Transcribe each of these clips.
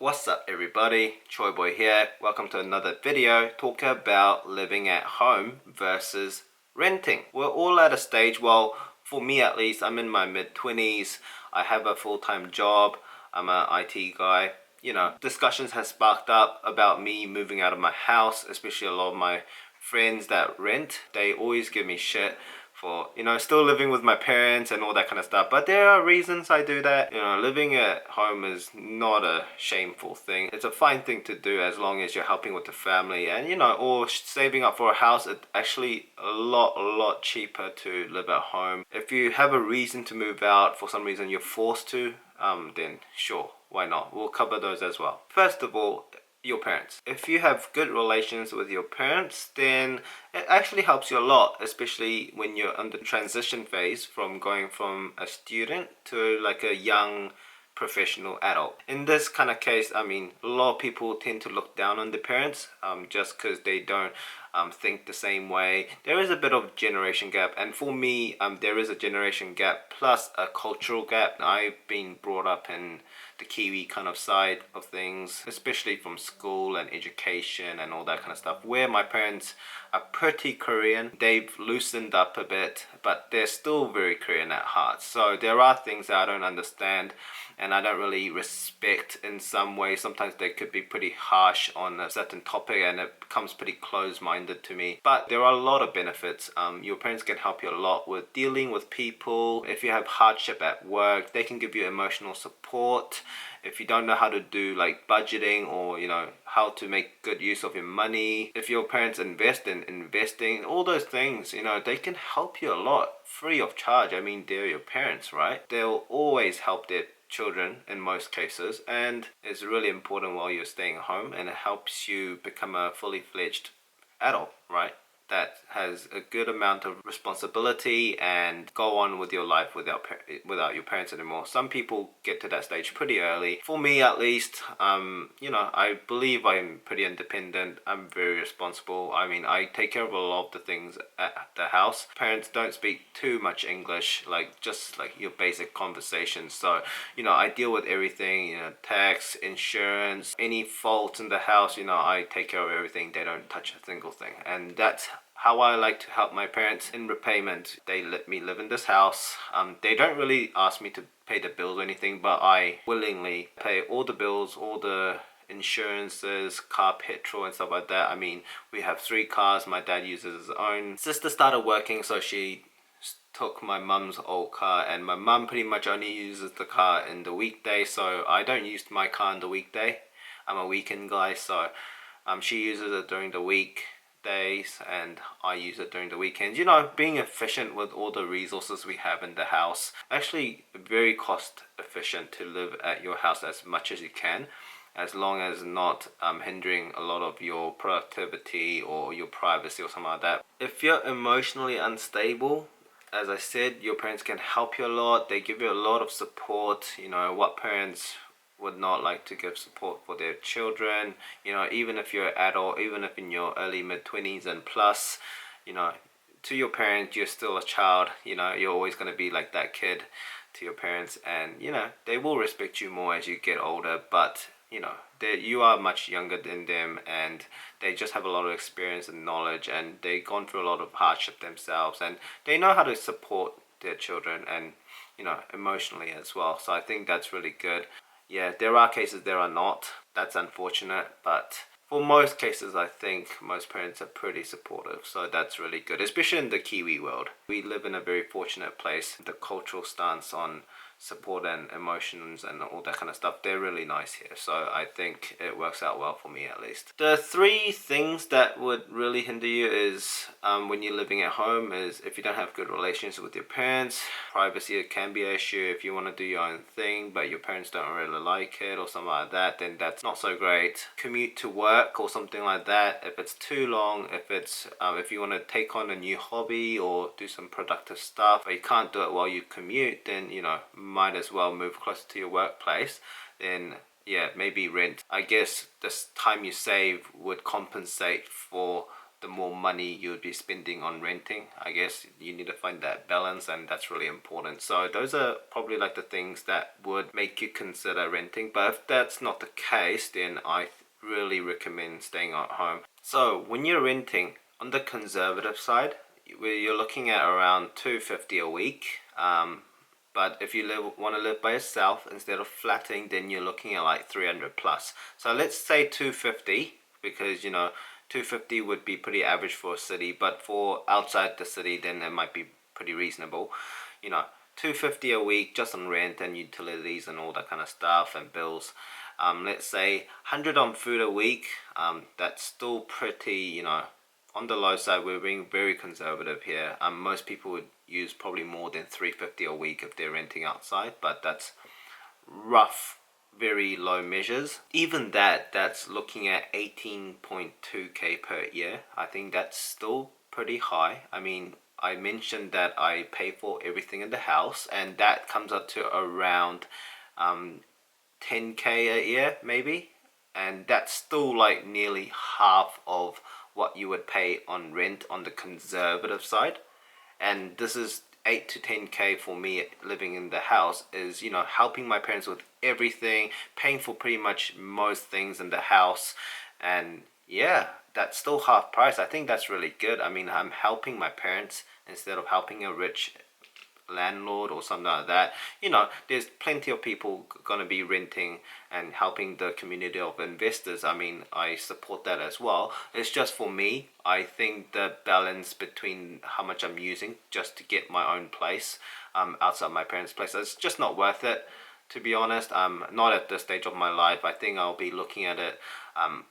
What's up everybody, Choiboy here. Welcome to another video talking about living at home versus renting. We're all at a stage, well for me at least, I'm in my mid-20s, I have a full-time job, I'm an IT guy. You know, discussions have sparked up about me moving out of my house, especially a lot of my friends that rent. They always give me shit for, you know, still living with my parents and all that kind of stuff. But there are reasons I do that. You know, living at home is not a shameful thing. It's a fine thing to do as long as you're helping with the family and, you know, or saving up for a house. It's actually a lot cheaper to live at home. If you have a reason to move out, for some reason you're forced to, then sure, why not? We'll cover those as well. First of all, your parents. If you have good relations with your parents, then it actually helps you a lot, especially when you're under transition phase from going from a student to like a young professional adult. In this kind of case, I mean, a lot of people tend to look down on their parents just because they don't think the same way. There is a bit of generation gap, and for me, there is a generation gap plus a cultural gap. I've been brought up in the Kiwi kind of side of things, especially from school and education and all that kind of stuff, where my parents are pretty Korean. They've loosened up a bit, but they're still very Korean at heart. So there are things that I don't understand and I don't really respect in some way. Sometimes they could be pretty harsh on a certain topic and it becomes pretty closed-minded to me. But there are a lot of benefits. Your parents can help you a lot with dealing with people. If you have hardship at work, they can give you emotional support. If you don't know how to do like budgeting or, you know, how to make good use of your money, if your parents invest in investing, all those things, you know, they can help you a lot free of charge. I mean, they're your parents, right? They'll always help their children in most cases, and it's really important while you're staying at home, and it helps you become a fully fledged adult, right? That has a good amount of responsibility and go on with your life without your parents anymore. Some people get to that stage pretty early. For me at least, you know, I believe I'm pretty independent. I'm very responsible. I mean, I take care of a lot of the things at the house. Parents don't speak too much English, like just like your basic conversations. So, you know, I deal with everything, you know, tax, insurance, any faults in the house, you know, I take care of everything. They don't touch a single thing. And that's how I like to help my parents. In repayment, they let me live in this house. They don't really ask me to pay the bills or anything, but I willingly pay all the bills, all the insurances, car petrol and stuff like that. I mean, we have 3 cars. My dad uses his own. Sister started working, so she took my mum's old car, and my mum pretty much only uses the car in the weekday, so I don't use my car in the weekday. I'm a weekend guy, so she uses it during the week days and I use it during the weekends. You know, being efficient with all the resources we have in the house. Actually very cost efficient to live at your house as much as you can, as long as not hindering a lot of your productivity or your privacy or something like that. If you're emotionally unstable, as I said, your parents can help you a lot. They give you a lot of support. You know, what parents would not like to give support for their children? You know, even if you're an adult, even if in your early mid-20s and plus, you know, to your parents you're still a child. You know, you're always going to be like that kid to your parents, and you know, they will respect you more as you get older, but you know, you are much younger than them and they just have a lot of experience and knowledge, and they've gone through a lot of hardship themselves, and they know how to support their children and, you know, emotionally as well. So I think that's really good. Yeah, there are cases there are not. That's unfortunate, but for most cases, I think most parents are pretty supportive. So that's really good, especially in the Kiwi world. We live in a very fortunate place. The cultural stance on support and emotions and all that kind of stuff, they're really nice here. So I think it works out well for me at least. The 3 things that would really hinder you is when you're living at home is if you don't have good relations with your parents. Privacy can be an issue. If you want to do your own thing but your parents don't really like it or something like that, then that's not so great. Commute to work or something like that, if it's too long, if it's if you want to take on a new hobby or do some productive stuff but you can't do it while you commute, then you know, might as well move closer to your workplace. Then yeah, maybe rent. I guess this time you save would compensate for the more money you would be spending on renting. I guess you need to find that balance, and that's really important. So those are probably like the things that would make you consider renting. But if that's not the case, then I really recommend staying at home. So when you're renting, on the conservative side, where you're looking at around $250 a week. But if you want to live by yourself instead of flatting, then you're looking at like 300 plus. So let's say 250, because you know 250 would be pretty average for a city, but for outside the city, then it might be pretty reasonable. You know, 250 a week just on rent and utilities and all that kind of stuff and bills. Let's say 100 on food a week. That's still pretty, you know, on the low side. We're being very conservative here. Most people would use probably more than 350 a week if they're renting outside, but that's rough, very low measures. Even that's looking at 18.2k per year. I think that's still pretty high. I mean, I mentioned that I pay for everything in the house, and that comes up to around 10k a year maybe, and that's still like nearly half of what you would pay on rent on the conservative side. And this is 8 to 10k for me living in the house, is, you know, helping my parents with everything, paying for pretty much most things in the house. And yeah, that's still half price. I think that's really good. I mean, I'm helping my parents instead of helping a rich landlord or something like that. You know, there's plenty of people gonna be renting and helping the community of investors. I mean, I support that as well. It's just for me, I think the balance between how much I'm using just to get my own place outside my parents' place, it's just not worth it, to be honest. Not at this stage of my life. I think I'll be looking at it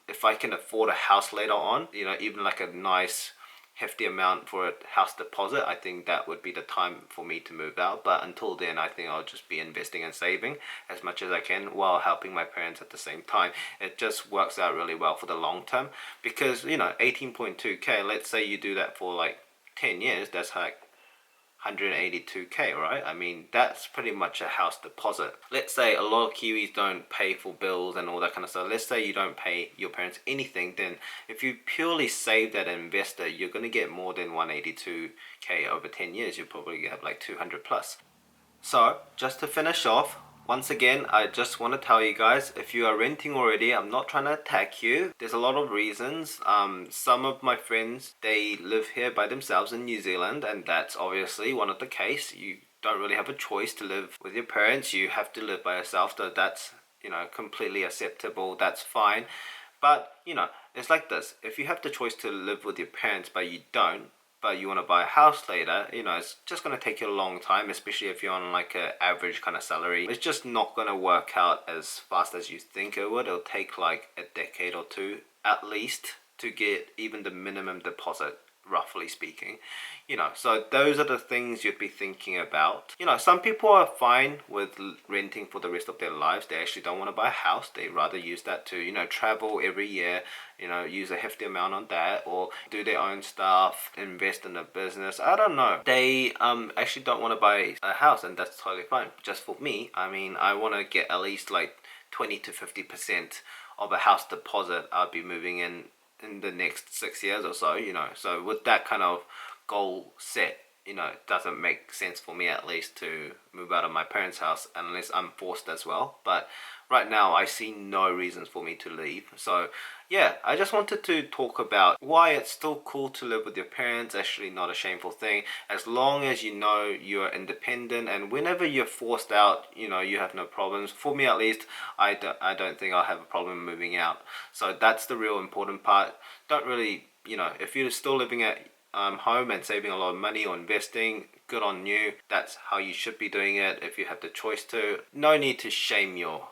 if I can afford a house later on, you know, even like a nice hefty amount for a house deposit. I think that would be the time for me to move out. But until then, I think I'll just be investing and saving as much as I can while helping my parents at the same time. It just works out really well for the long term, because, you know, 18.2k, let's say you do that for like 10 years, that's like 182k, right? I mean, that's pretty much a house deposit. Let's say a lot of Kiwis don't pay for bills and all that kind of stuff. Let's say you don't pay your parents anything, then if you purely save that investor, you're going to get more than 182k over 10 years. You'll probably have like 200 plus. So just to finish off, once again, I just want to tell you guys, if you are renting already, I'm not trying to attack you. There's a lot of reasons. Some of my friends, they live here by themselves in New Zealand, and that's obviously one of the case. You don't really have a choice to live with your parents. You have to live by yourself. So that's, you know, completely acceptable. That's fine. But, you know, it's like this. If you have the choice to live with your parents, but you don't, but you want to buy a house later, you know, it's just going to take you a long time, especially if you're on like an average kind of salary. It's just not going to work out as fast as you think it would. It'll take like a decade or two at least to get even the minimum deposit, roughly speaking. You know, so those are the things you'd be thinking about. You know, some people are fine with renting for the rest of their lives. They actually don't want to buy a house. They rather use that to, you know, travel every year, you know, use a hefty amount on that, or do their own stuff, invest in a business. I don't know. They actually don't want to buy a house, and that's totally fine. Just for me, I mean, I want to get at least like 20 to 50% of a house deposit. I'll be moving in the next 6 years or so, you know. So with that kind of goal set, you know, it doesn't make sense for me at least to move out of my parents' house unless I'm forced as well. But right now I see no reasons for me to leave. So yeah, I just wanted to talk about why it's still cool to live with your parents. Actually not a shameful thing, as long as you know you're independent, and whenever you're forced out, you know, you have no problems. For me at least, I don't think I'll have a problem moving out. So that's the real important part. Don't really, you know, if you're still living at home and saving a lot of money or investing, good on you. That's how you should be doing it if you have the choice to. No need to shame your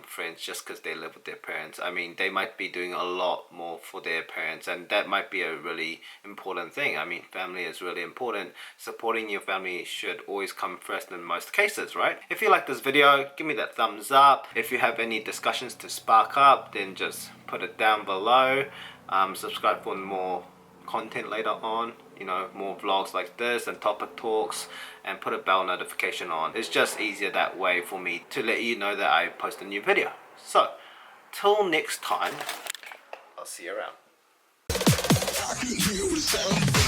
friends just because they live with their parents. I mean, they might be doing a lot more for their parents, and that might be a really important thing. I mean, family is really important. Supporting your family should always come first in most cases, right? If you like this video, give me that thumbs up. If you have any discussions to spark up, then just put it down below. Subscribe for more content later on, you know, more vlogs like this and topic talks, and put a bell notification on. It's just easier that way for me to let you know that I post a new video. So till next time, I'll see you around. I can hear the sound.